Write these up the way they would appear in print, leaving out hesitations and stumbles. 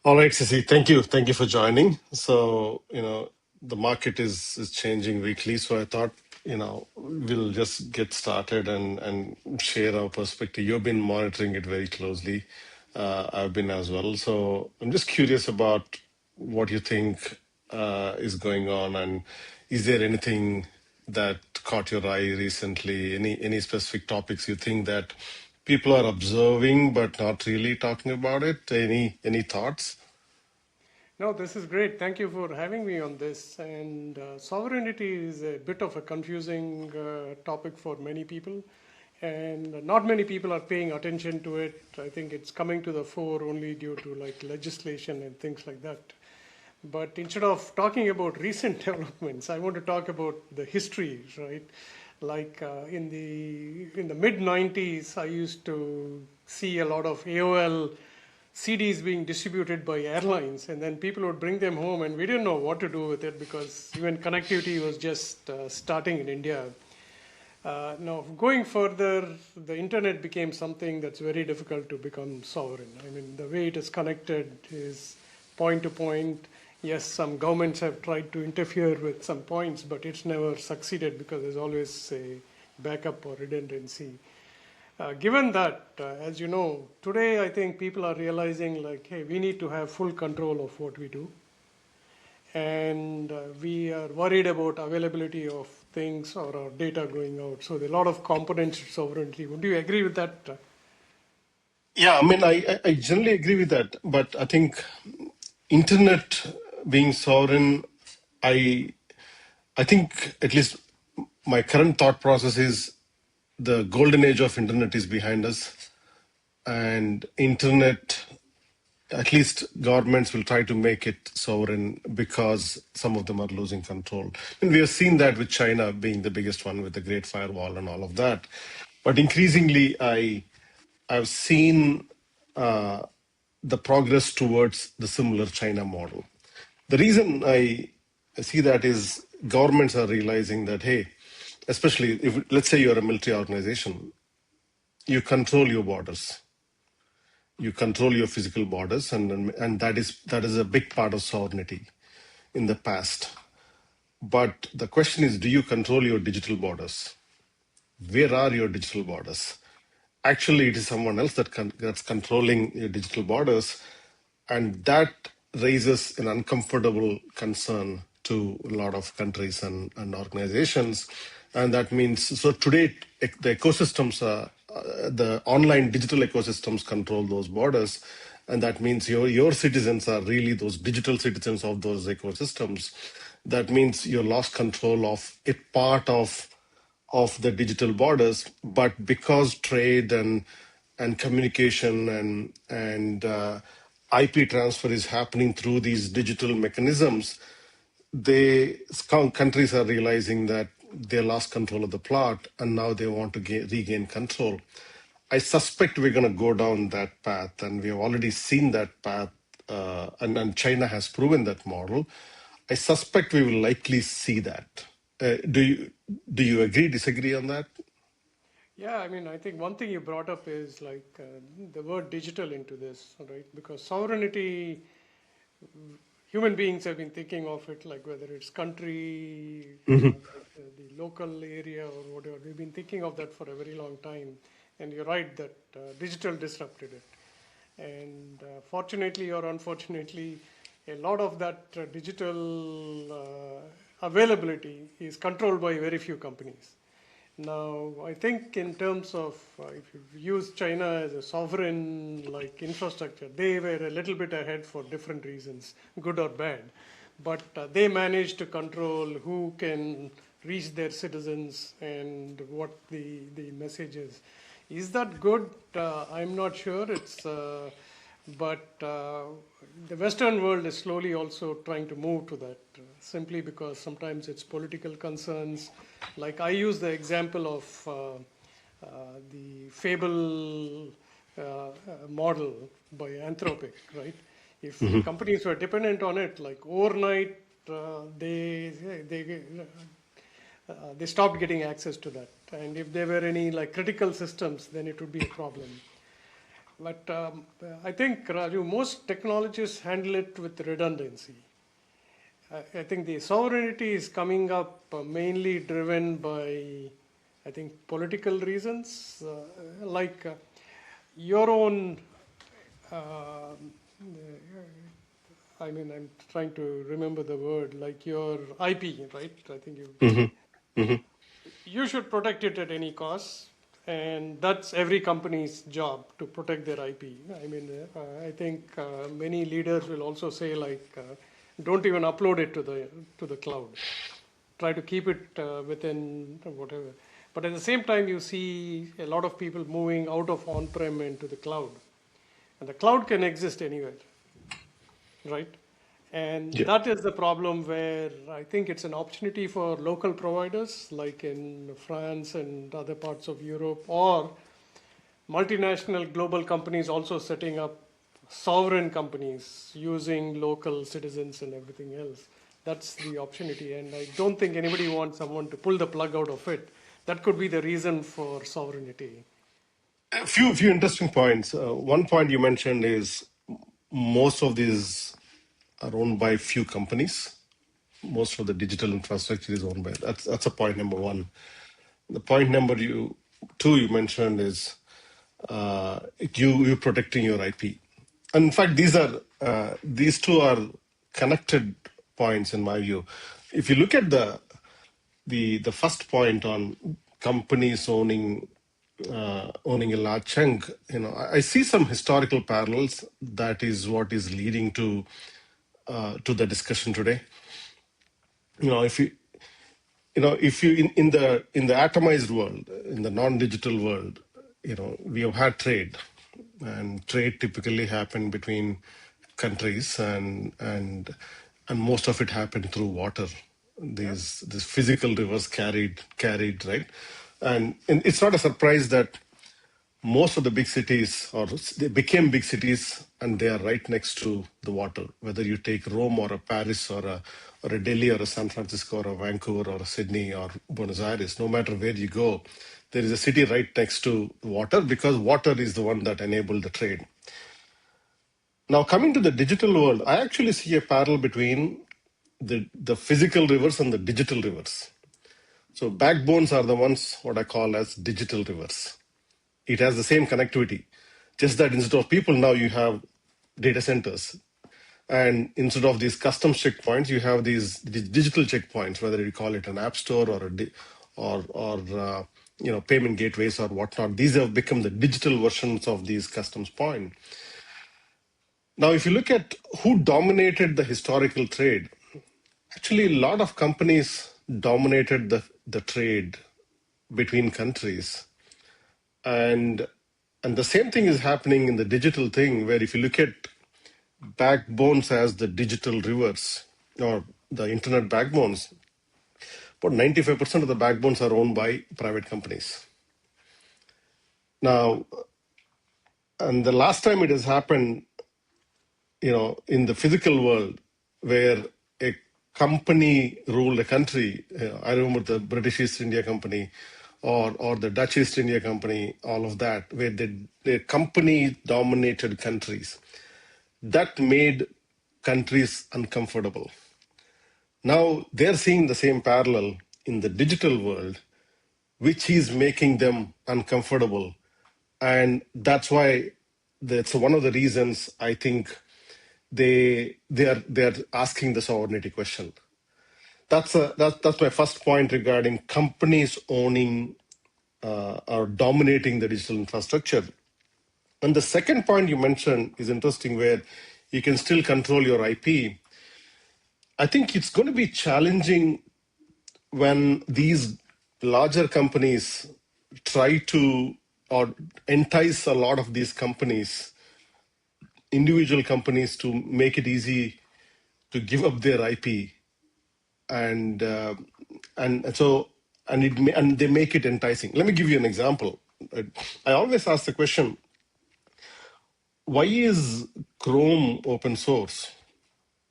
All right, Sisi, thank you. Thank you for joining. So, the market is changing weekly. So I thought, we'll just get started and share our perspective. You've been monitoring it very closely. I've been as well. So I'm just curious about what you think is going on, and is there anything that caught your eye recently? Any specific topics you think that people are observing but not really talking about it? Any thoughts? No, this is great. Thank you for having me on this. And sovereignty is a bit of a confusing topic for many people, and not many people are paying attention to it. I think it's coming to the fore only due to like legislation and things like that. But instead of talking about recent developments, I want to talk about the history, right? Like in the mid '90s, I used to see a lot of AOL CDs being distributed by airlines, and then people would bring them home, and we didn't know what to do with it because even connectivity was just starting in India. Now, going further, the internet became something that's very difficult to become sovereign. I mean, the way it is connected is point to point. Yes, some governments have tried to interfere with some points, but it's never succeeded because there's always a backup or redundancy. Given that, as you know, today I think people are realizing like, hey, we need to have full control of what we do. And we are worried about availability of things or our data going out. So there are a lot of components to sovereignty. Would you agree with that? Yeah, I mean, I generally agree with that, but I think internet being sovereign, I I think at least my current thought process is the golden age of internet is behind us, and internet, at least governments will try to make it sovereign because some of them are losing control. And we have seen that with China being the biggest one with the Great Firewall and all of that. But increasingly, I've seen the progress towards the similar China model. The reason I see that is governments are realizing that, hey, especially if, let's say you're a military organization, you control your borders, you control your physical borders, and that is a big part of sovereignty in the past. But the question is, do you control your digital borders? Where are your digital borders? Actually, it is someone else that's controlling your digital borders, and that raises an uncomfortable concern to a lot of countries and organizations. And that means, so today, the ecosystems, the online digital ecosystems control those borders. And that means your citizens are really those digital citizens of those ecosystems. That means you lost control of a part of the digital borders, but because trade and communication and IP transfer is happening through these digital mechanisms, countries are realizing that they lost control of the plot and now they want to regain control. I suspect we're going to go down that path, and we have already seen that path, and China has proven that model. I suspect we will likely see that. Do you agree, disagree on that? Yeah, I mean, I think one thing you brought up is like the word digital into this, right? Because sovereignty, human beings have been thinking of it like whether it's country, Mhm. like the local area or whatever. We've been thinking of that for a very long time. And you're right that digital disrupted it. And fortunately or unfortunately, a lot of that digital availability is controlled by very few companies. Now, I think in terms of if you use China as a sovereign like infrastructure, they were a little bit ahead for different reasons, good or bad. But they managed to control who can reach their citizens and what the message is. Is that good? I'm not sure. But the Western world is slowly also trying to move to that, simply because sometimes it's political concerns. Like I use the example of the Fable model by Anthropic, right? If companies were dependent on it, like overnight, they they stopped getting access to that. And if there were any like critical systems, then it would be a problem. But I think, Raju, most technologists handle it with redundancy. I think the sovereignty is coming up mainly driven by, I think, political reasons, like your own. Uh, I mean, I'm trying to remember the word, like your IP, right? I think Mm-hmm. Mm-hmm. you should protect it at any cost, and that's every company's job to protect their IP. I mean, I think many leaders will also say like, don't even upload it to the cloud. Try to keep it within whatever. But at the same time, you see a lot of people moving out of on-prem into the cloud, and the cloud can exist anywhere, right? And Yeah. that is the problem where I think it's an opportunity for local providers like in France and other parts of Europe, or multinational global companies also setting up sovereign companies using local citizens and everything else. That's the opportunity. And I don't think anybody wants someone to pull the plug out of it. That could be the reason for sovereignty. A few interesting points. One point you mentioned is most of these are owned by few companies. Most of the digital infrastructure is owned by. That's a point number one. The point number two you mentioned is you protecting your IP. And in fact, these two are connected points in my view. If you look at the first point on companies owning a large chunk, I see some historical parallels. That is what is leading to the discussion today. If you in the atomized world, in the non-digital world, we have had trade, and trade typically happened between countries, and most of it happened through water. These physical rivers carried, right, and it's not a surprise that most of the big cities, or they became big cities, and they are right next to the water. Whether you take Rome or a Paris or a Delhi or a San Francisco or a Vancouver or a Sydney or Buenos Aires, no matter where you go, there is a city right next to water, because water is the one that enabled the trade. Now, coming to the digital world, I actually see a parallel between the physical rivers and the digital rivers. So backbones are the ones what I call as digital rivers. It has the same connectivity, just that instead of people, now you have data centers. And instead of these custom checkpoints, you have these digital checkpoints, whether you call it an app store or payment gateways or whatnot. These have become the digital versions of these customs points. Now, if you look at who dominated the historical trade, actually a lot of companies dominated the trade between countries. And the same thing is happening in the digital thing, where if you look at backbones as the digital rivers or the internet backbones, about 95% of the backbones are owned by private companies. Now, and the last time it has happened, in the physical world, where a company ruled a country. I remember the British East India Company or the Dutch East India Company, all of that, where the company dominated countries. That made countries uncomfortable. Now they're seeing the same parallel in the digital world, which is making them uncomfortable. And that's why that's one of the reasons I think they're asking the sovereignty question. That's my first point regarding companies owning or dominating the digital infrastructure. And the second point you mentioned is interesting, where you can still control your IP. I think it's going to be challenging when these larger companies try to or entice a lot of these companies, individual companies, to make it easy to give up their IP, and so and they make it enticing. Let me give you an example. I always ask the question: why is Chrome open source,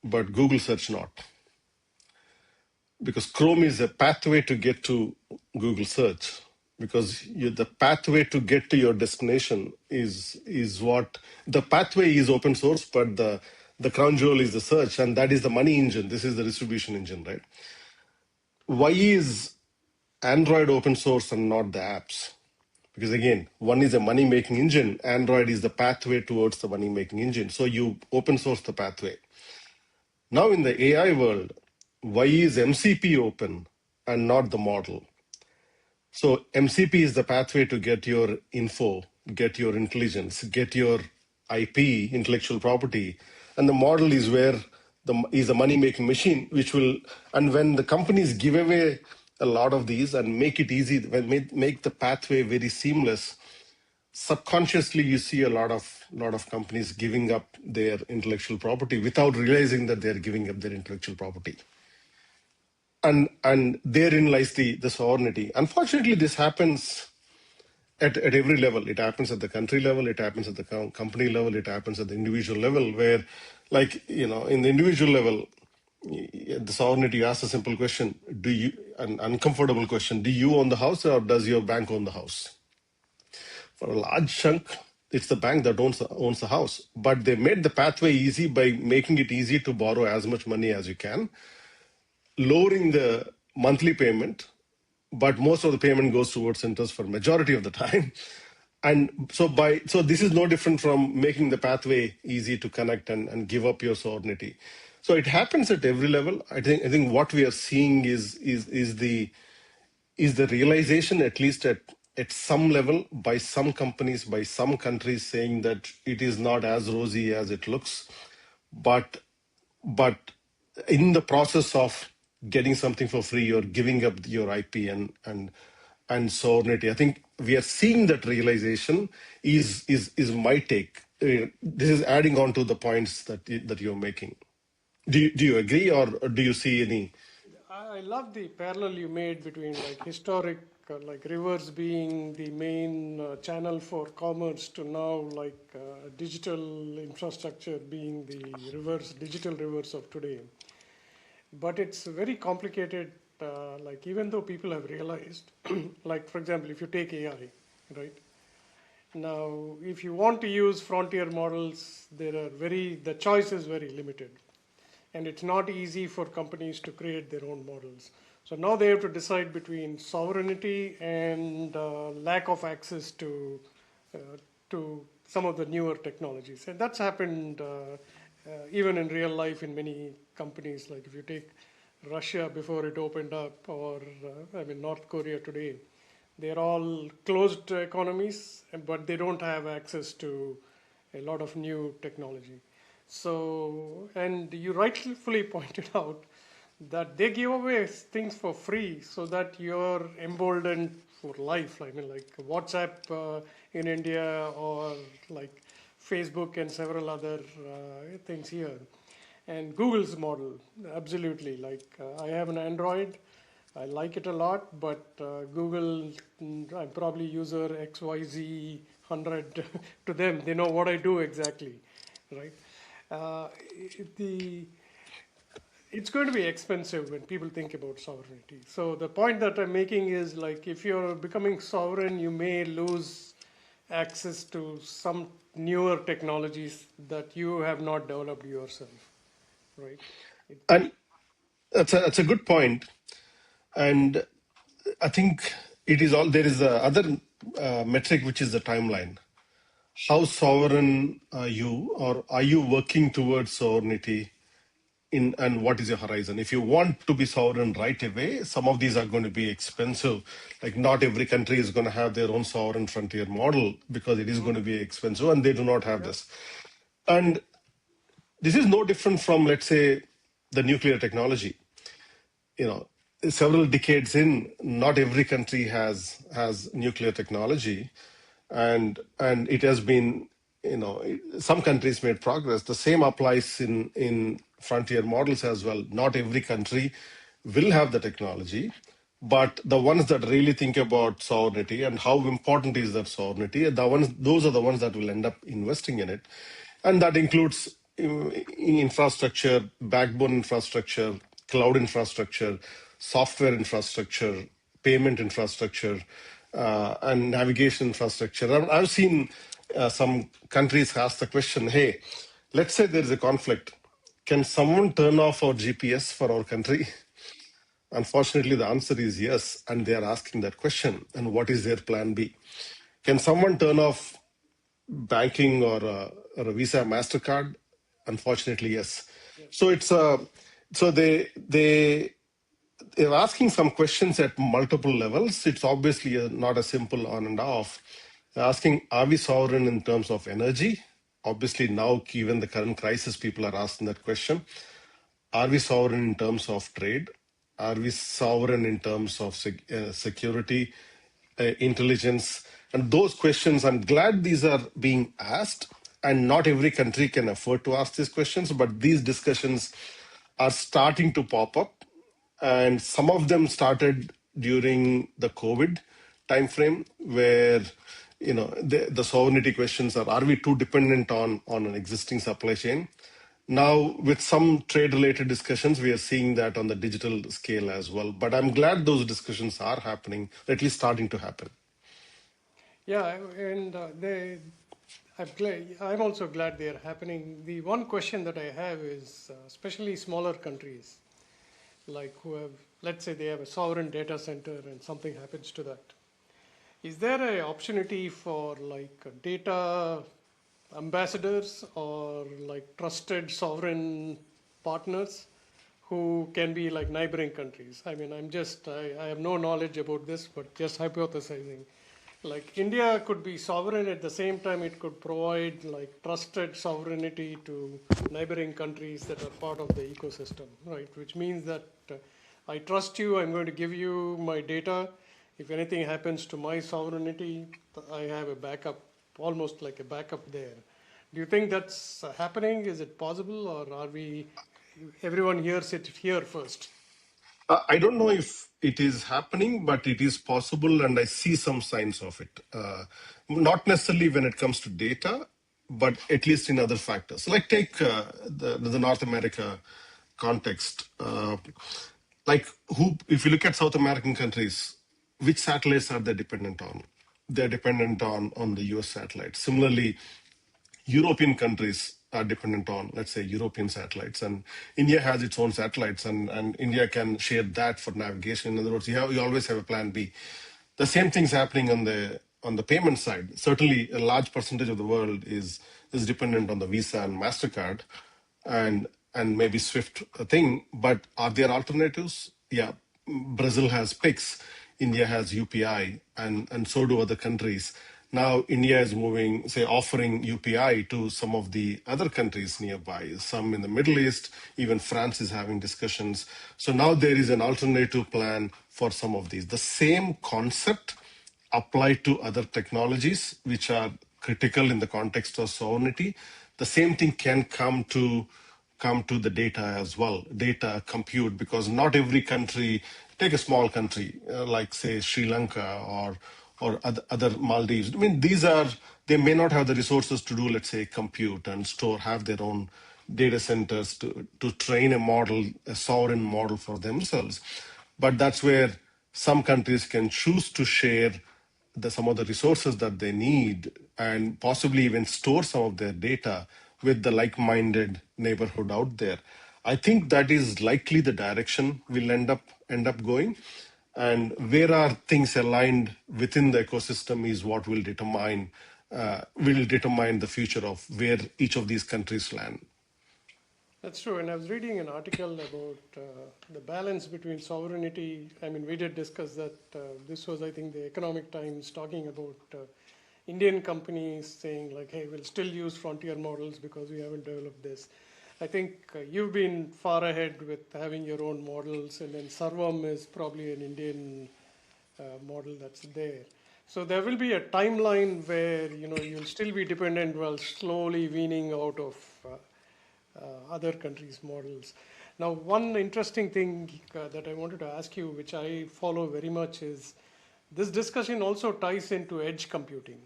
but Google search not? Because Chrome is a pathway to get to Google search. because the pathway to get to your destination is what the pathway is open source, but the crown jewel is the search, and that is the money engine. This is the distribution engine, right? Why is Android open source and not the apps? Because again, one is a money making engine, Android is the pathway towards the money making engine. So you open source the pathway. Now in the AI world, why is MCP open and not the model? So MCP is the pathway to get your info, get your intelligence, get your IP, intellectual property, and the model is where is a money-making machine, which will, and when the companies give away a lot of these and make it easy, make the pathway very seamless, subconsciously you see a lot of companies giving up their intellectual property without realizing that they're giving up their intellectual property. And therein lies the sovereignty. Unfortunately, this happens at every level. It happens at the country level, it happens at the company level, it happens at the individual level, where, like, in the individual level, the sovereignty, you ask a simple question, an uncomfortable question, do you own the house or does your bank own the house? For a large chunk, it's the bank that owns the house. But they made the pathway easy by making it easy to borrow as much money as you can, lowering the monthly payment, but most of the payment goes towards interest for majority of the time. And so this is no different from making the pathway easy to connect and give up your sovereignty. So it happens at every level. I think what we are seeing is the realization, at least at some level, by some companies, by some countries, saying that it is not as rosy as it looks, but in the process of getting something for free, you're giving up your IP and sovereignty. I think we are seeing that realization is my take. This is adding on to the points that you're making. Do you agree, or do you see any? I love the parallel you made between like historic, like rivers being the main channel for commerce to now like digital infrastructure being the digital rivers of today. But it's very complicated, like even though people have realized, like for example, if you take AI, right? Now, if you want to use frontier models, the choice is very limited. And it's not easy for companies to create their own models. So now they have to decide between sovereignty and lack of access uh, to some of the newer technologies. And that's happened even in real life in many companies. Like if you take Russia before it opened up, or North Korea today, they're all closed economies, but they don't have access to a lot of new technology. So, and you rightfully pointed out that they give away things for free so that you're emboldened for life. I mean, like WhatsApp in India, or like Facebook and several other things here. And Google's model, absolutely. Like I have an Android, I like it a lot, but Google, I'm probably user XYZ 100 to them. They know what I do exactly, right? Uh, it's going to be expensive when people think about sovereignty. So the point that I'm making is like if you're becoming sovereign, you may lose access to some newer technologies that you have not developed yourself, right? And that's a good point. And I think it is all, there is the other metric, which is the timeline. How sovereign are you, or are you working towards sovereignty and what is your horizon? If you want to be sovereign right away, some of these are going to be expensive. Like not every country is going to have their own sovereign frontier model because it is going to be expensive, and they do not have this. And this is no different from, let's say, the nuclear technology. Several decades in, not every country has nuclear technology, and it has been, some countries made progress. The same applies in frontier models as well. Not every country will have the technology, but the ones that really think about sovereignty and how important is that sovereignty, those are the ones that will end up investing in it. And that includes infrastructure, backbone infrastructure, cloud infrastructure, software infrastructure, payment infrastructure, and navigation infrastructure. I've seen some countries ask the question, hey, let's say there is a conflict. Can someone turn off our GPS for our country? Unfortunately, the answer is yes, and they are asking that question. And what is their plan B? Can someone turn off banking or a Visa, Mastercard? Unfortunately, yes. So it's so they're asking some questions at multiple levels. It's obviously not a simple on and off. They're asking, are we sovereign in terms of energy? Obviously, now, given the current crisis, people are asking that question. Are we sovereign in terms of trade? Are we sovereign in terms of security, intelligence? And those questions, I'm glad these are being asked. And not every country can afford to ask these questions, but these discussions are starting to pop up. And some of them started during the COVID timeframe, where the sovereignty questions are we too dependent on an existing supply chain? Now, with some trade-related discussions, we are seeing that on the digital scale as well. But I'm glad those discussions are happening, at least starting to happen. Yeah, and I'm also glad they are happening. The one question that I have is, especially smaller countries, like who have, let's say they have a sovereign data center and something happens to that. Is there an opportunity for like data ambassadors or like trusted sovereign partners who can be like neighboring countries? I mean, I have no knowledge about this, but just hypothesizing. Like India could be sovereign at the same time it could provide like trusted sovereignty to neighboring countries that are part of the ecosystem, right? Which means that I trust you, I'm going to give you my data. If anything happens to my sovereignty, I have a backup, almost like a backup there. Do you think that's happening? Is it possible, or are we? Everyone hears it here first. I don't know if it is happening, but it is possible, and I see some signs of it. Not necessarily when it comes to data, but at least in other factors. Like take the North America context. Like if you look at South American countries, which satellites are they dependent on? They're dependent on the US satellites. Similarly, European countries are dependent on, let's say, European satellites, and India has its own satellites, and India can share that for navigation. In other words, you always have a plan B. The same thing's happening on the payment side. Certainly, a large percentage of the world is dependent on the Visa and Mastercard, and maybe Swift thing. But are there alternatives? Yeah, Brazil has Pix, India has UPI, and so do other countries. Now India is moving, say, offering UPI to some of the other countries nearby, some in the Middle East, even France is having discussions. So now there is an alternative plan for some of these. The same concept applied to other technologies which are critical in the context of sovereignty. The same thing can come to the data as well, data compute, because not every country, take a small country like say Sri Lanka or other Maldives. I mean, they may not have the resources to do, let's say, compute and have their own data centers to train a model, a sovereign model for themselves. But that's where some countries can choose to share some of the resources that they need and possibly even store some of their data with the like-minded neighborhood out there. I think that is likely the direction we'll end up going. And where are things aligned within the ecosystem is what will determine the future of where each of these countries land. That's true. And I was reading an article about the balance between sovereignty. I mean, we did discuss that. This was, I think, the Economic Times talking about Indian companies saying, like, hey, we'll still use frontier models because we haven't developed this. I think you've been far ahead with having your own models, and then Sarvam is probably an Indian model that's there. So there will be a timeline where you'll still be dependent while slowly weaning out of other countries' models. Now, one interesting thing that I wanted to ask you, which I follow very much, is this discussion also ties into edge computing.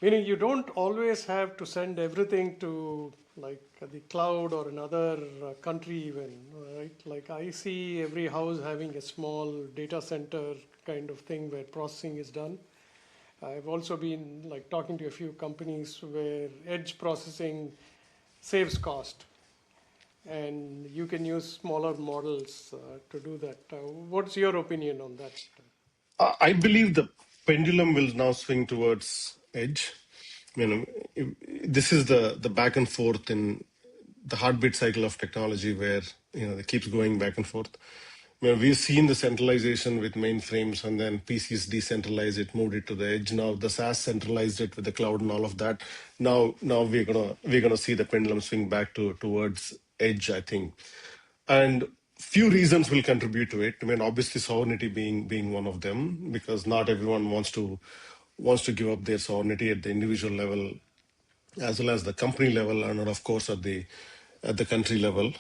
Meaning you don't always have to send everything to like the cloud or another country even, right? Like I see every house having a small data center kind of thing where processing is done. I've also been like talking to a few companies where edge processing saves cost and you can use smaller models to do that. What's your opinion on that? I believe the pendulum will now swing towards edge. You know, this is the back and forth in the heartbeat cycle of technology, where it keeps going back and forth. We've seen the centralization with mainframes, and then PCs decentralized it, moved it to the edge. Now the SaaS centralized it with the cloud and all of that. Now we're gonna see the pendulum swing back towards edge, I think. And few reasons will contribute to it. Obviously sovereignty being one of them, because not everyone wants to give up their sovereignty at the individual level as well as the company level, and of course at the country level.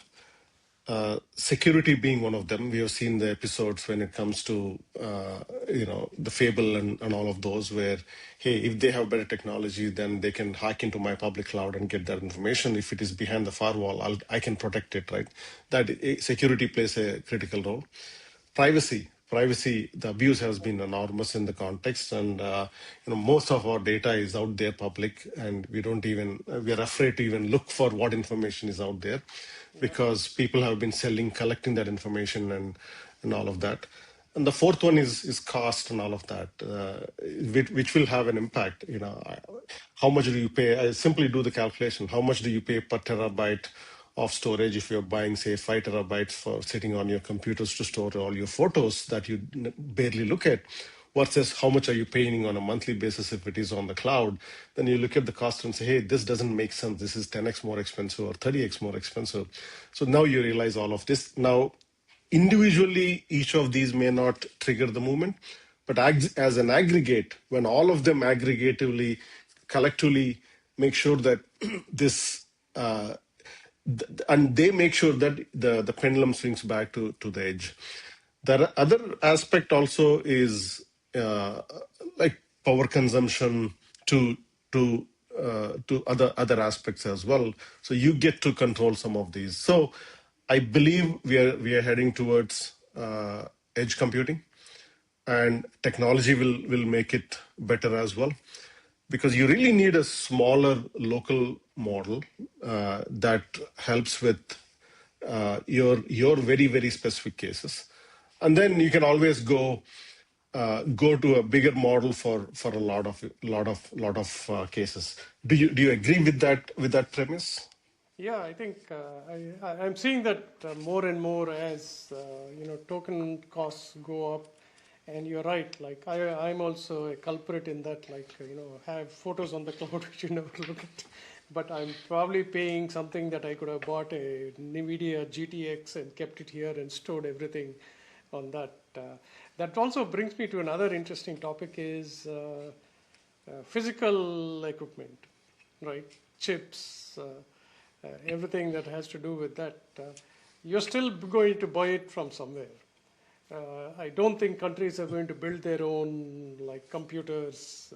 Security being one of them. We have seen the episodes when it comes to the fable and all of those, where hey, if they have better technology, then they can hack into my public cloud and get that information. If it is behind the firewall, I can protect it, right? That security plays a critical role. Privacy, the abuse has been enormous in the context, and most of our data is out there public, and we are afraid to even look for what information is out there, Yeah. because people have been collecting that information and all of that. And the fourth one is cost and all of that, which will have an impact. How much do you pay? I simply do the calculation. How much do you pay per terabyte of storage if you're buying, say, 5 terabytes for sitting on your computers to store all your photos that you barely look at, versus how much are you paying on a monthly basis if it is on the cloud? Then you look at the cost and say, hey, this doesn't make sense. This is 10x more expensive or 30x more expensive. So now you realize all of this. Now, individually, each of these may not trigger the movement, but as an aggregate, when all of them aggregatively, collectively make sure that this, and they make sure that the pendulum swings back to the edge. The other aspect also is like power consumption to other aspects as well. So you get to control some of these. So I believe we are heading towards edge computing, and technology will make it better as well, because you really need a smaller local model that helps with your very very specific cases, and then you can always go to a bigger model for a lot of cases. Do you agree with that premise? Yeah, I think I'm seeing that more and more as token costs go up, and you're right. Like I'm also a culprit in that. Like have photos on the cloud which you never look at, but I'm probably paying something that I could have bought a NVIDIA GTX and kept it here and stored everything on that. That also brings me to another interesting topic is physical equipment, right? Chips. Everything that has to do with that, you're still going to buy it from somewhere. I don't think countries are going to build their own like computers.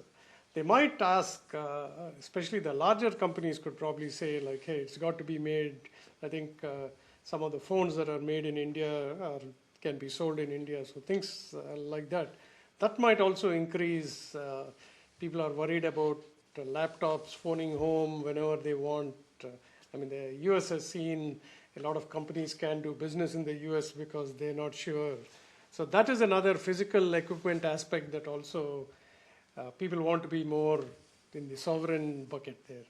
They might ask, especially the larger companies could probably say like, hey, it's got to be made. I think some of the phones that are made in India can be sold in India. So things like that. That might also increase. People are worried about laptops phoning home whenever they want. I mean, the US has seen a lot of companies can do business in the US because they're not sure. So that is another physical equipment aspect that also people want to be more in the sovereign bucket there.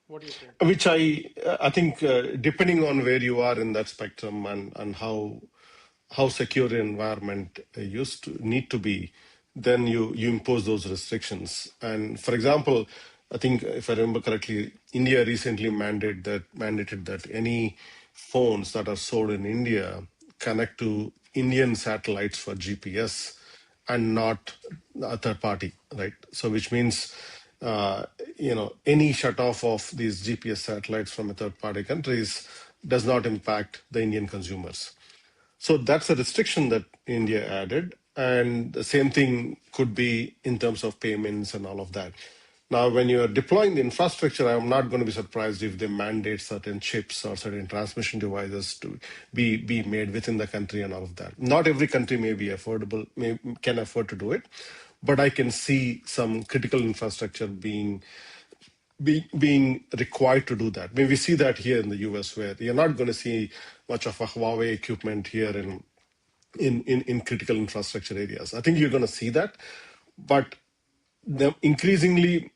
What do you think? Which I think, depending on where you are in that spectrum, and how secure an environment used to need to be, then you impose those restrictions. And for example, I think if I remember correctly, India recently mandated that any phones that are sold in India connect to Indian satellites for GPS and not a third party, right? So which means any shut off of these GPS satellites from a third party countries does not impact the Indian consumers. So that's a restriction that India added. And the same thing could be in terms of payments and all of that. Now, when you're deploying the infrastructure, I'm not going to be surprised if they mandate certain chips or certain transmission devices to be made within the country and all of that. Not every country may be affordable, can afford to do it, but I can see some critical infrastructure being required to do that. I mean, we see that here in the US, where you're not going to see much of a Huawei equipment here in critical infrastructure areas. I think you're going to see that, but increasingly,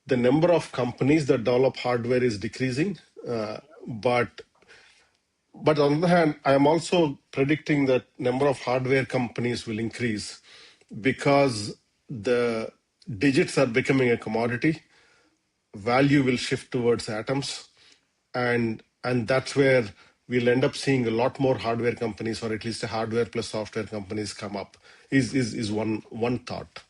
the number of companies that develop hardware is decreasing. But on the other hand, I am also predicting that number of hardware companies will increase because the digits are becoming a commodity. Value will shift towards atoms, and that's where we'll end up seeing a lot more hardware companies, or at least a hardware plus software companies come up. Is one thought.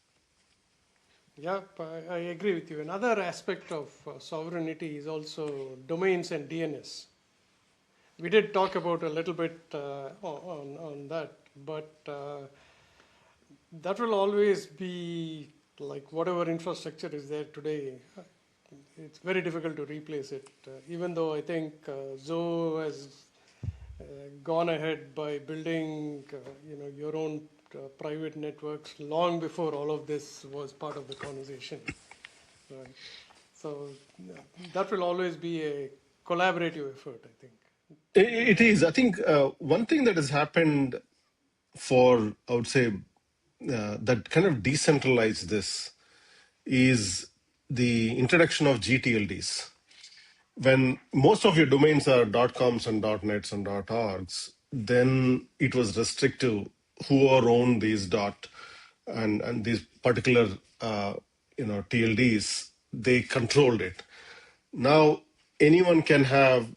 Yep, I agree with you. Another aspect of sovereignty is also domains and DNS. We did talk about a little bit on that, but that will always be like whatever infrastructure is there today. It's very difficult to replace it. Even though I think Zoho has gone ahead by building, your own private networks long before all of this was part of the conversation. Right. So that will always be a collaborative effort, I think. It is. I think one thing that has happened I would say, that kind of decentralized this is the introduction of GTLDs. When most of your domains are .coms and .nets and .orgs, then it was restrictive who are owned these and these particular TLDs. They controlled it. Now anyone can have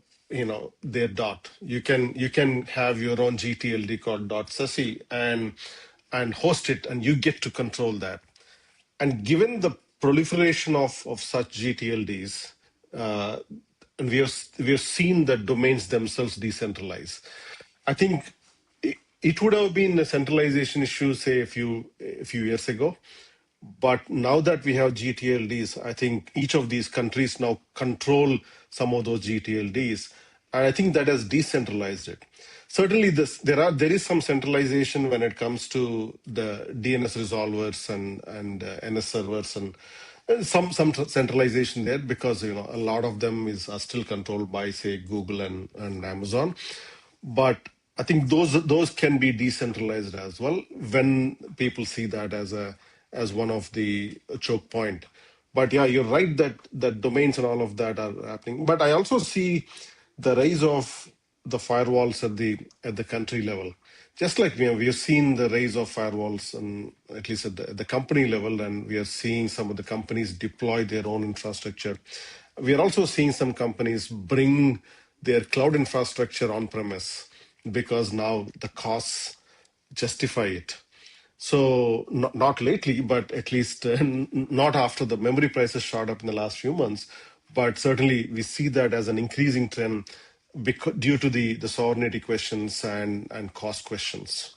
their dot. You can have your own GTLD called .sasi and host it, and you get to control that. And given the proliferation of such GTLDs, and we have seen the domains themselves decentralize. I think it would have been a centralization issue, say a few years ago. But now that we have GTLDs, I think each of these countries now control some of those GTLDs, and I think that has decentralized it. Certainly, there is some centralization when it comes to the DNS resolvers and NS servers and some centralization there, because a lot of them are still controlled by, say, Google and Amazon. But I think those can be decentralized as well when people see that as one of the choke point. But yeah, you're right that domains and all of that are happening. But I also see the rise of the firewalls at the country level. Just like we have seen the rise of firewalls, and at least at the company level, and we are seeing some of the companies deploy their own infrastructure. We are also seeing some companies bring their cloud infrastructure on premise because now the costs justify it. So not lately, but at least not after the memory prices shot up in the last few months. But certainly we see that as an increasing trend due to the sovereignty questions and cost questions.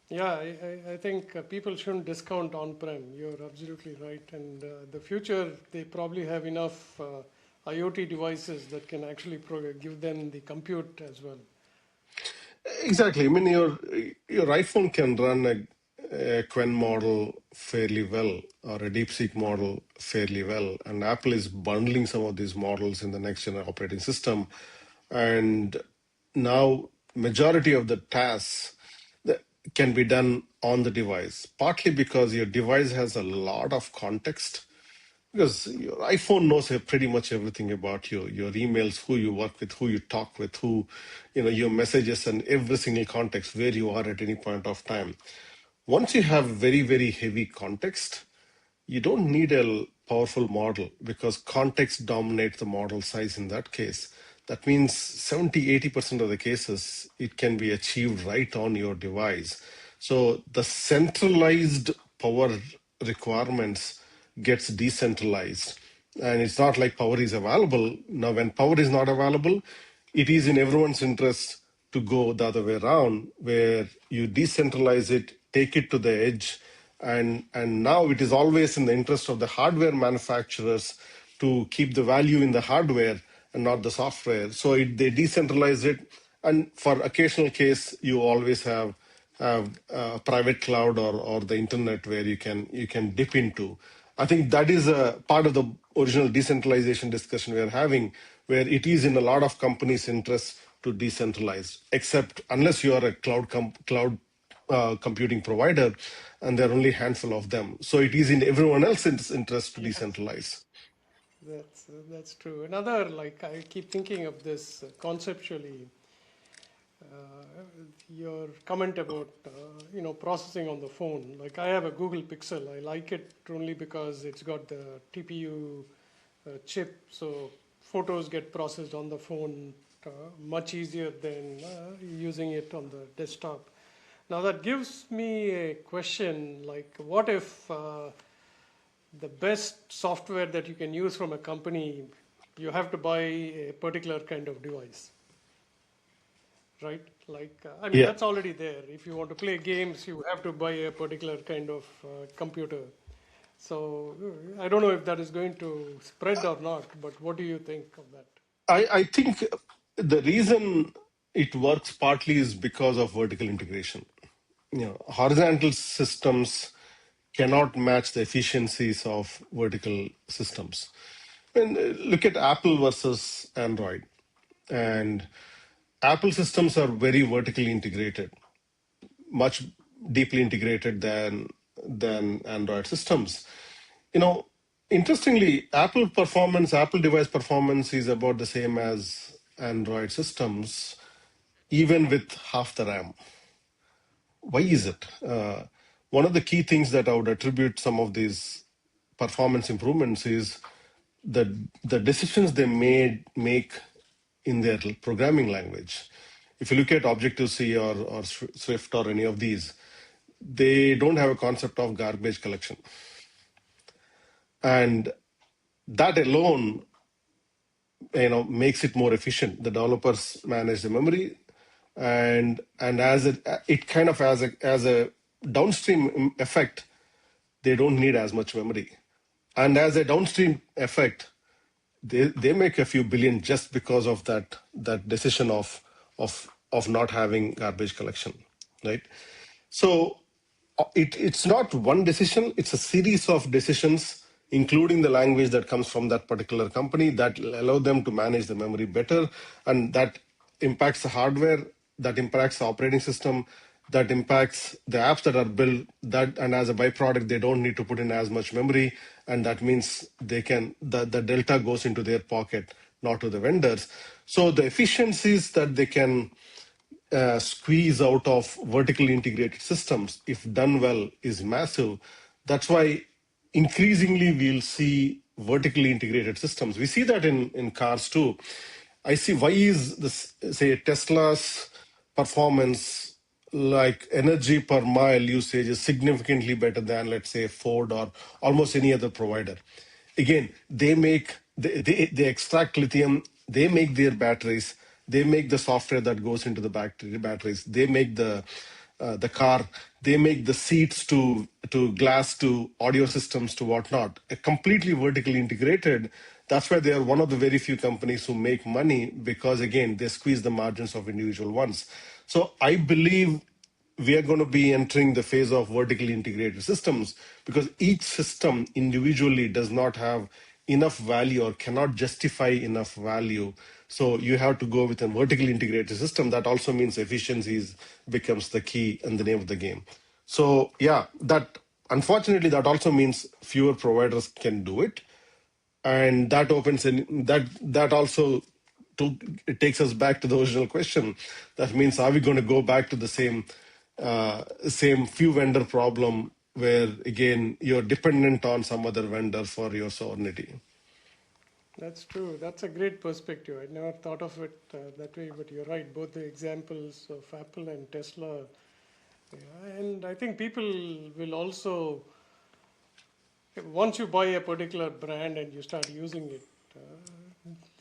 Yeah, I think people shouldn't discount on-prem. You're absolutely right. And the future, they probably have enough IoT devices that can actually give them the compute as well. Exactly. I mean, your iPhone can run a Quen model fairly well, or a DeepSeek model fairly well, and Apple is bundling some of these models in the next gen operating system. And now majority of the tasks that can be done on the device, partly because your device has a lot of context, because your iPhone knows pretty much everything about you, your emails, who you work with, who you talk with, your messages, and every single context where you are at any point of time. Once you have very, very heavy context, you don't need a powerful model because context dominates the model size in that case. That means 70-80% of the cases, it can be achieved right on your device. So the centralized power requirements gets decentralized. And it's not like power is available. Now, when power is not available, it is in everyone's interest to go the other way around, where you decentralize it, take it to the edge, and now it is always in the interest of the hardware manufacturers to keep the value in the hardware and not the software. So they decentralize it, and for occasional case, you always have private cloud or the internet where you can dip into. I think that is a part of the original decentralization discussion we are having, where it is in a lot of companies' interest to decentralize, except unless you are a cloud computing provider, and there are only a handful of them. So it is in everyone else's interest to Yes, decentralize. that's true. Another, like I keep thinking of this conceptually. Your comment about processing on the phone. Like I have a Google Pixel. I like it only because it's got the TPU chip, so photos get processed on the phone much easier than using it on the desktop. Now that gives me a question, like what if the best software that you can use from a company, you have to buy a particular kind of device, right? Like, I mean, Yeah, that's already there. If you want to play games, you have to buy a particular kind of computer. So I don't know if that is going to spread or not, but what do you think of that? I think the reason it works partly is because of vertical integration. Horizontal systems cannot match the efficiencies of vertical systems. And look at Apple versus Android. And Apple systems are very vertically integrated, much deeply integrated than Android systems. You know, Interestingly, Apple device performance is about the same as Android systems, even with half the RAM. Why is it? One of the key things that I would attribute some of these performance improvements is the decisions they make in their programming language. If you look at Objective-C or Swift or any of these, they don't have a concept of garbage collection. And that alone makes it more efficient. The developers manage the memory, and as it kind of as a downstream effect, they don't need as much memory. And as a downstream effect, they make a few billion just because of that decision of not having garbage collection, right? So it's not one decision, it's a series of decisions, including the language that comes from that particular company, that allow them to manage the memory better, and that impacts the hardware, that impacts the operating system, that impacts the apps that are built, that, and as a byproduct, they don't need to put in as much memory, and that means the delta goes into their pocket, not to the vendors. So the efficiencies that they can squeeze out of vertically integrated systems, if done well, is massive. That's why increasingly we'll see vertically integrated systems. We see that in cars too. I see why is this, say, Tesla's performance, like energy per mile usage, is significantly better than, let's say, Ford or almost any other provider. Again, they extract lithium, they make their batteries, they make the software that goes into the batteries, they make the car, they make the seats to glass to audio systems to whatnot, a completely vertically integrated. That's why they are one of the very few companies who make money, because again, they squeeze the margins of individual ones. So I believe we are going to be entering the phase of vertically integrated systems, because each system individually does not have enough value or cannot justify enough value. So you have to go with a vertically integrated system. That also means efficiencies becomes the key and the name of the game. So yeah, that unfortunately that also means fewer providers can do it, and that opens in that also it takes us back to the original question. That means, are we going to go back to the same few vendor problem, where again you're dependent on some other vendor for your sovereignty? That's true. That's a great perspective. I never thought of it that way, but you're right. Both the examples of Apple and Tesla. Yeah, and I think people will also, once you buy a particular brand and you start using it,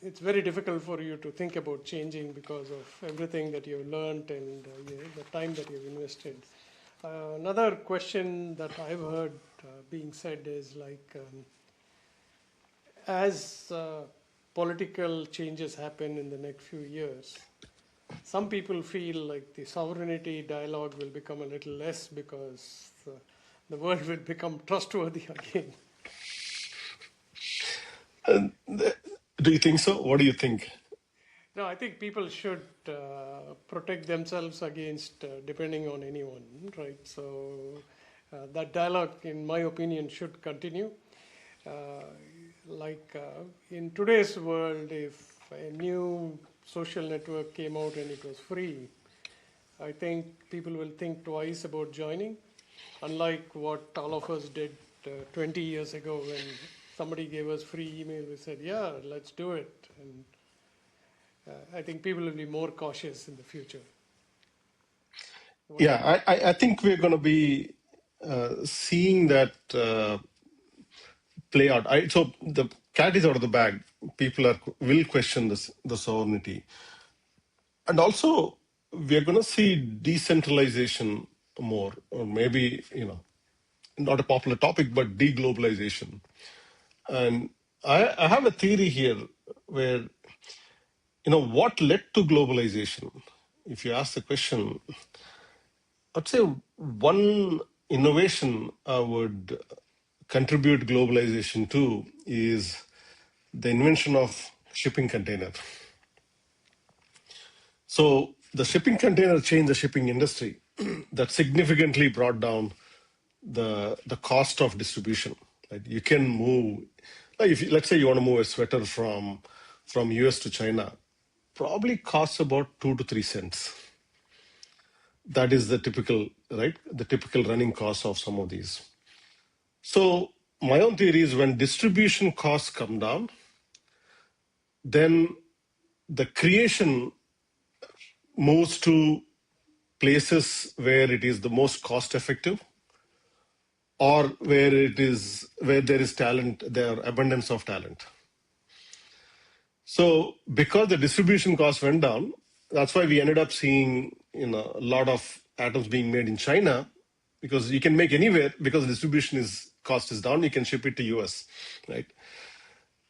it's very difficult for you to think about changing because of everything that you've learned and the time that you've invested. Another question that I've heard being said is like, as political changes happen in the next few years, some people feel like the sovereignty dialogue will become a little less because the world will become trustworthy again. Do you think so? What do you think? No, I think people should protect themselves against depending on anyone, right? So that dialogue, in my opinion, should continue. Uh, in today's world, if a new social network came out and it was free, I think people will think twice about joining, unlike what all of us did 20 years ago when somebody gave us free email. We said, yeah, let's do it. And I think people will be more cautious in the future. What do you think? Yeah, I think we're going to be seeing that play out. So the cat is out of the bag. People will question the sovereignty, and also we're going to see decentralization more, or maybe not a popular topic, but de-globalization. And I have a theory here where what led to globalization. If you ask the question, I'd say one innovation I would contribute globalization to is the invention of shipping container. So the shipping container changed the shipping industry. That significantly brought down the cost of distribution. Right? You can move, like if let's say you want to move a sweater from US to China, probably costs about 2 to 3 cents. That is the typical, right? The typical running cost of some of these. So my own theory is when distribution costs come down, then the creation moves to places where it is the most cost effective, or where there is talent, there are abundance of talent. So because the distribution cost went down, that's why we ended up seeing a lot of atoms being made in China, because you can make anywhere because the distribution cost is down. You can ship it to US, right?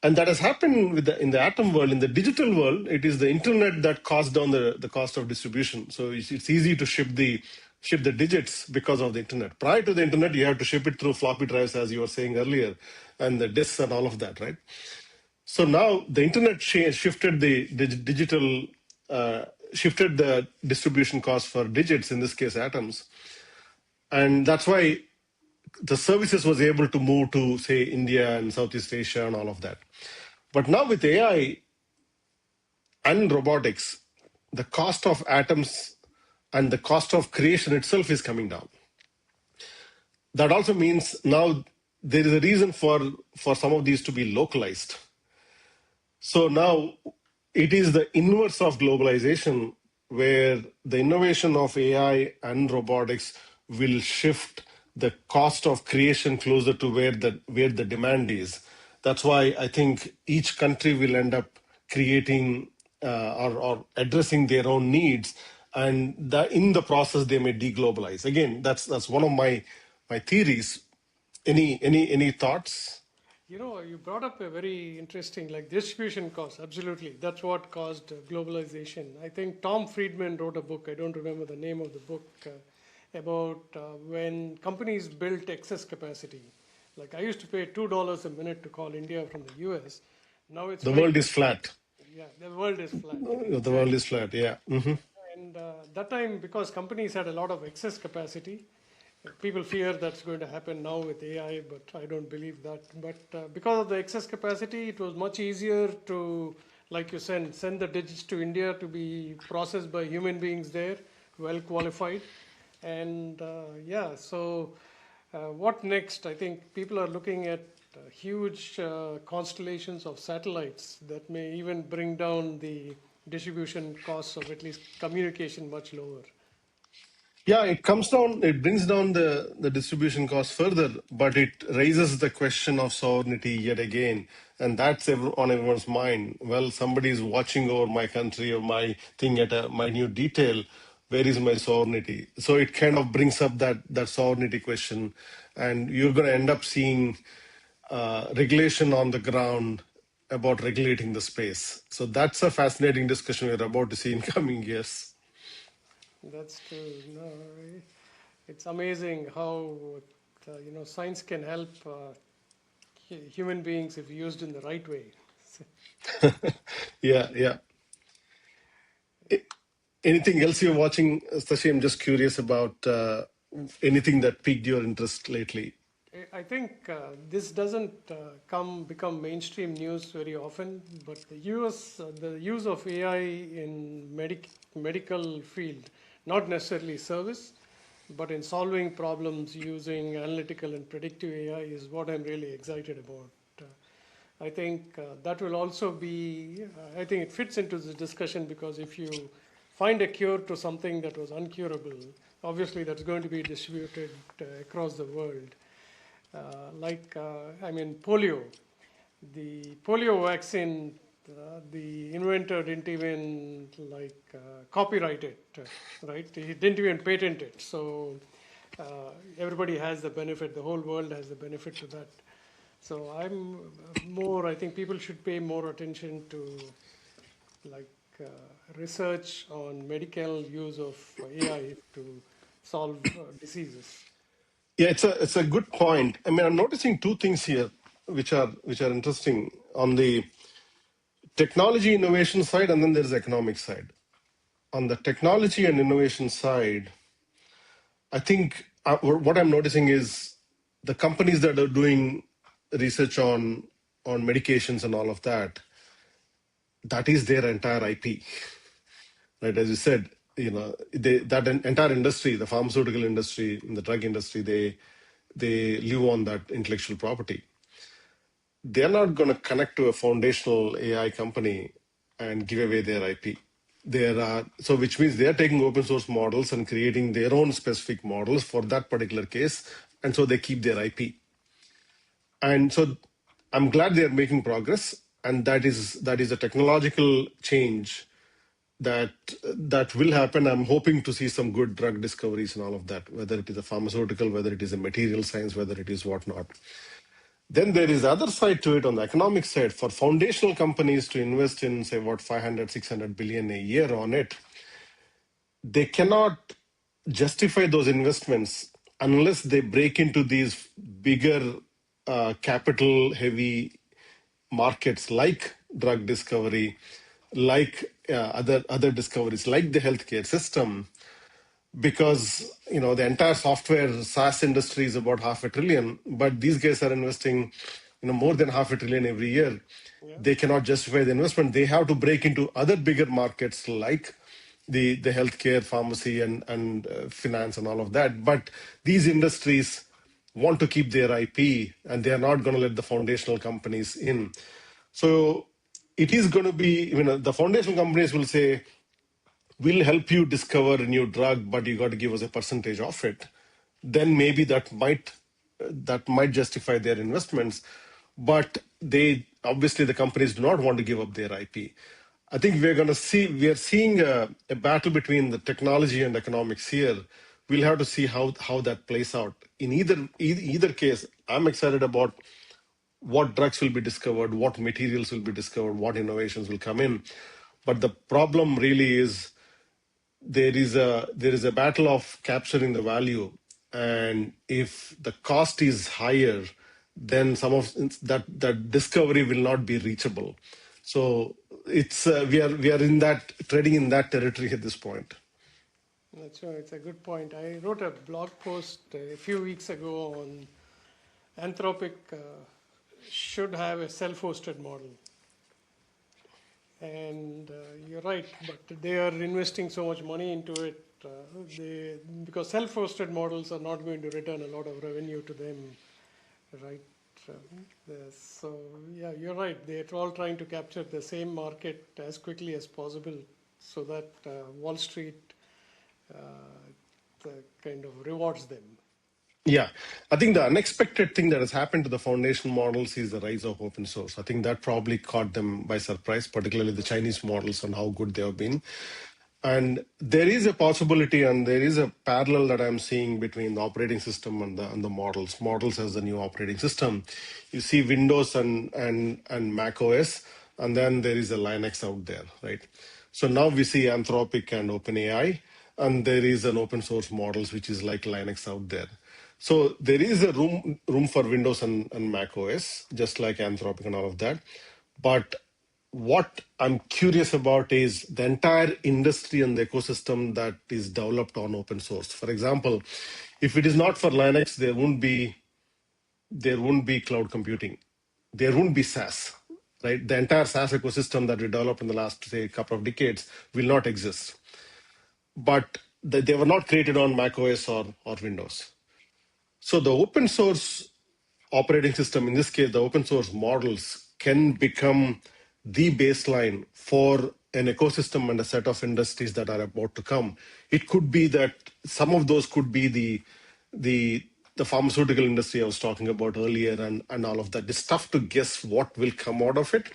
And that has happened in the atom world. In the digital world, it is the internet that costs down the cost of distribution. So it's easy to ship the digits because of the internet. Prior to the internet, you have to ship it through floppy drives, as you were saying earlier, and the disks and all of that, right? So now the internet shifted the digital, shifted the distribution cost for digits, in this case atoms. And that's why the services was able to move to, say, India and Southeast Asia and all of that. But now with AI and robotics, the cost of atoms and the cost of creation itself is coming down. That also means now there is a reason for some of these to be localized. So now it is the inverse of globalization, where the innovation of AI and robotics will shift the cost of creation closer to where the demand is. That's why I think each country will end up creating or addressing their own needs, and in the process they may deglobalize. Again, that's one of my theories. Any thoughts? You brought up a very interesting, like distribution costs. Absolutely, that's what caused globalization. I think Tom Friedman wrote a book. I don't remember the name of the book about when companies built excess capacity. Like I used to pay $2 a minute to call India from the US. Now it's The very world is flat. yeah. The world is flat. The world is flat, yeah. And that time, because companies had a lot of excess capacity, people fear that's going to happen now with AI, but I don't believe that. But because of the excess capacity, it was much easier to, like you said, send the digits to India to be processed by human beings there, well qualified. And so what next? I think people are looking at huge constellations of satellites that may even bring down the distribution costs of at least communication much lower. Yeah, it brings down the distribution cost further, but it raises the question of sovereignty yet again. And that's on everyone's mind. Well, somebody is watching over my country or my thing at a minute detail. where is my sovereignty? So it kind of brings up that sovereignty question, and you're going to end up seeing regulation on the ground about regulating the space. So that's a fascinating discussion we're about to see in coming years. That's true. No, it's amazing how science can help human beings if used in the right way. Yeah, yeah. Anything else you're watching, Sashi? I'm just curious about anything that piqued your interest lately. I think this doesn't become mainstream news very often, but the use of AI in medical field, not necessarily service, but in solving problems using analytical and predictive AI is what I'm really excited about. I think that will also be, I think it fits into this discussion because if you find a cure to something that was uncurable, obviously that's going to be distributed across the world. Polio. The polio vaccine, the inventor didn't even copyright it, right? He didn't even patent it. So everybody has the benefit. The whole world has the benefit to that. So I think people should pay more attention to like research on medical use of AI to solve diseases. Yeah, it's a good point. I mean, I'm noticing two things here, which are interesting on the technology innovation side, and then there's the economic side. On the technology and innovation side, I think what I'm noticing is the companies that are doing research on medications and all of that, that is their entire IP, right? As you said, that entire industry, the pharmaceutical industry, the drug industry, they live on that intellectual property. They're not going to connect to a foundational AI company and give away their IP. Which means they're taking open source models and creating their own specific models for that particular case, and so they keep their IP. And so I'm glad they're making progress, and that is a technological change that will happen. I'm hoping to see some good drug discoveries and all of that, whether it is a pharmaceutical, whether it is a material science, whether it is whatnot. Then there is the other side to it on the economic side. For foundational companies to invest in, say, 500, 600 billion a year on it, they cannot justify those investments unless they break into these bigger capital heavy markets like drug discovery, like other discoveries, like the healthcare system, because the entire software SaaS industry is about $500 billion, but these guys are investing more than $500 billion every year. Yeah. They cannot justify the investment. They have to break into other bigger markets like the healthcare, pharmacy, and finance and all of that. But these industries want to keep their IP, and they are not going to let the foundational companies in. So it is going to be, the foundational companies will say, we'll help you discover a new drug, but you got to give us a percentage of it. Then maybe that might justify their investments. But obviously the companies do not want to give up their IP. I think we are seeing a battle between the technology and economics here. We'll have to see how that plays out. In either case, I'm excited about what drugs will be discovered, what materials will be discovered, what innovations will come in. But the problem really is there is a battle of capturing the value, and if the cost is higher, then some of that discovery will not be reachable. So it's we are in that treading in that territory at this point. That's right. It's a good point. I wrote a blog post a few weeks ago on Anthropic should have a self-hosted model. And you're right, but they are investing so much money into it because self-hosted models are not going to return a lot of revenue to them, right? So yeah, you're right. They're all trying to capture the same market as quickly as possible, so that Wall Street kind of rewards them. Yeah, I think the unexpected thing that has happened to the foundation models is the rise of open source. I think that probably caught them by surprise, particularly the Chinese models and how good they have been. And there is a possibility and there is a parallel that I'm seeing between the operating system and the models. Models as the new operating system. You see Windows and Mac OS, and then there is a Linux out there, right? So now we see Anthropic and OpenAI, and there is an open source models which is like Linux out there. So there is a room for Windows and Mac OS, just like Anthropic and all of that. But what I'm curious about is the entire industry and the ecosystem that is developed on open source. For example, if it is not for Linux, there won't be cloud computing. There won't be SaaS, right? The entire SaaS ecosystem that we developed in the last, say, couple of decades will not exist. But they were not created on Mac OS or Windows. So the open source operating system, in this case, the open source models, can become the baseline for an ecosystem and a set of industries that are about to come. It could be that some of those could be the pharmaceutical industry I was talking about earlier and all of that. It's tough to guess what will come out of it,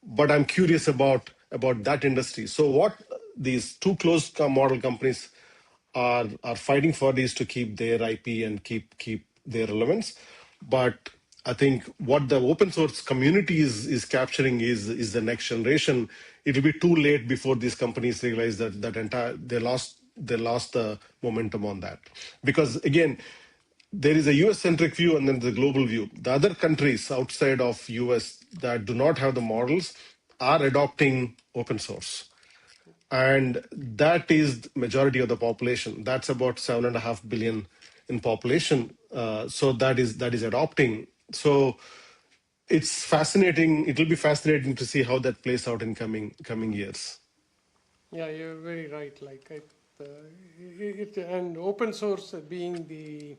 but I'm curious about that industry. So what these two closed model companies are fighting for is to keep their IP and keep their relevance. But I think what the open source community is capturing is the next generation. It'll be too late before these companies realize that they lost the momentum on that. Because again, there is a US centric view and then the global view. The other countries outside of US that do not have the models are adopting open source, and that is the majority of the population. That's about 7.5 billion in population. So that is adopting. So it's fascinating. It will be fascinating to see how that plays out in coming years. Yeah, you're very right. And open source being the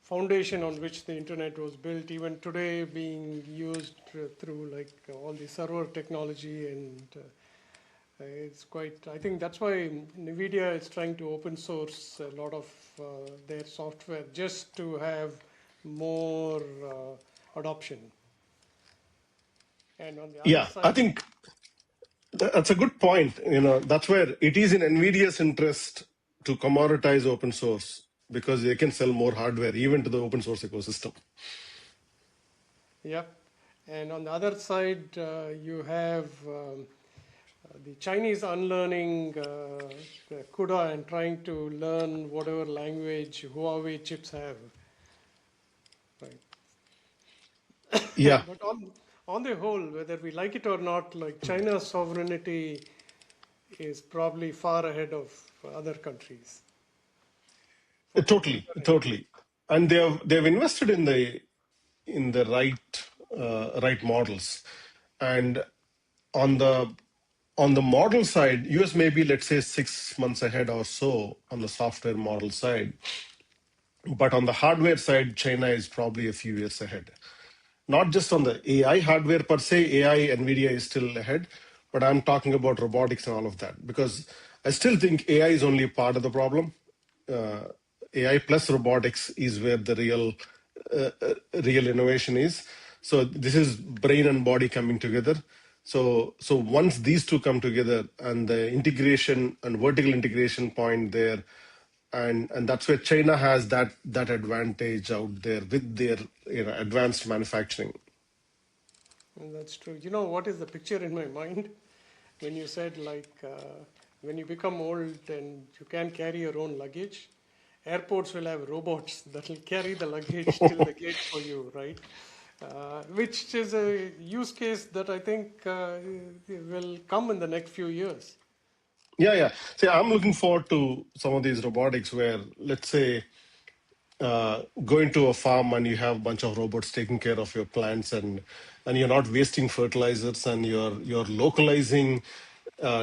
foundation on which the internet was built, even today being used through all the server technology, and it's quite. I think that's why NVIDIA is trying to open source a lot of their software just to have more adoption. And on the other Yeah, I side, think that's a good point. That's where it is in NVIDIA's interest to commoditize open source because they can sell more hardware even to the open source ecosystem. yep. And on the other side, you have the Chinese unlearning the CUDA and trying to learn whatever language Huawei chips have. Right. Yeah, But on the whole, whether we like it or not, China's sovereignty is probably far ahead of other countries for totally, computer. totally. And they've invested in the right models, and on the model side, US may be, let's say, 6 months ahead or so on the software model side, but on the hardware side, China is probably a few years ahead. Not just on the AI hardware per se, AI, NVIDIA is still ahead, but I'm talking about robotics and all of that, because I still think AI is only part of the problem. Uh, AI plus robotics is where the real innovation is. So this is brain and body coming together. So once these two come together and the integration and vertical integration point there, and that's where China has that advantage out there with their advanced manufacturing. And that's true. You know what is the picture in my mind when you said when you become old and you can't carry your own luggage, airports will have robots that will carry the luggage till the gate for you, right? Which is a use case that I think will come in the next few years. Yeah. See, I'm looking forward to some of these robotics where, let's say, go into a farm and you have a bunch of robots taking care of your plants, and you're not wasting fertilizers, and you're localizing,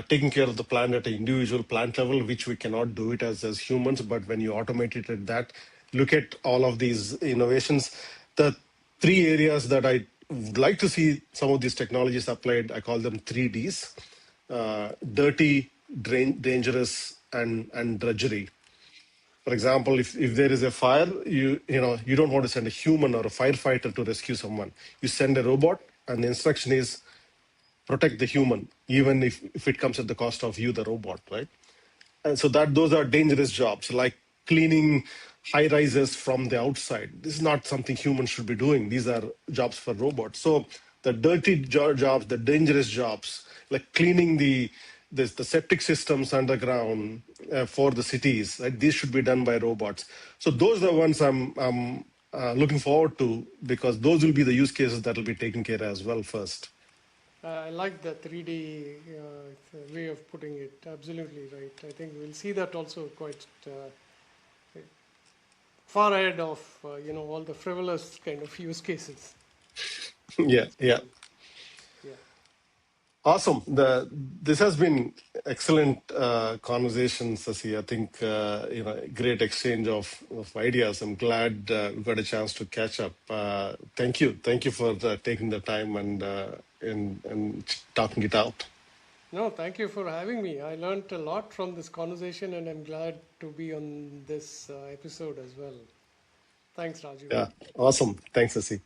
taking care of the plant at an individual plant level, which we cannot do it as humans. But when you automate it at that, look at all of these innovations. The three areas that I would like to see some of these technologies applied, I call them 3Ds: dirty, dangerous, and drudgery. For example, if there is a fire, you don't want to send a human or a firefighter to rescue someone. You send a robot, and the instruction is protect the human, even if it comes at the cost of you, the robot, right? And so that those are dangerous jobs, like cleaning high rises from the outside. This is not something humans should be doing. These are jobs for robots. So the dirty jobs, the dangerous jobs, like cleaning the septic systems underground for the cities, right? These should be done by robots. So those are the ones I'm looking forward to, because those will be the use cases that will be taken care of as well first. I like the 3D way of putting it. Absolutely right. I think we'll see that also quite far ahead of all the frivolous kind of use cases. Yeah, yeah. Yeah. Awesome. This has been excellent conversation, Sasi. I think great exchange of ideas. I'm glad we got a chance to catch up. Thank you for taking the time and talking it out. No, thank you for having me. I learned a lot from this conversation, and I'm glad to be on this episode as well. Thanks, Raju. Yeah, awesome. Thanks, Sasi.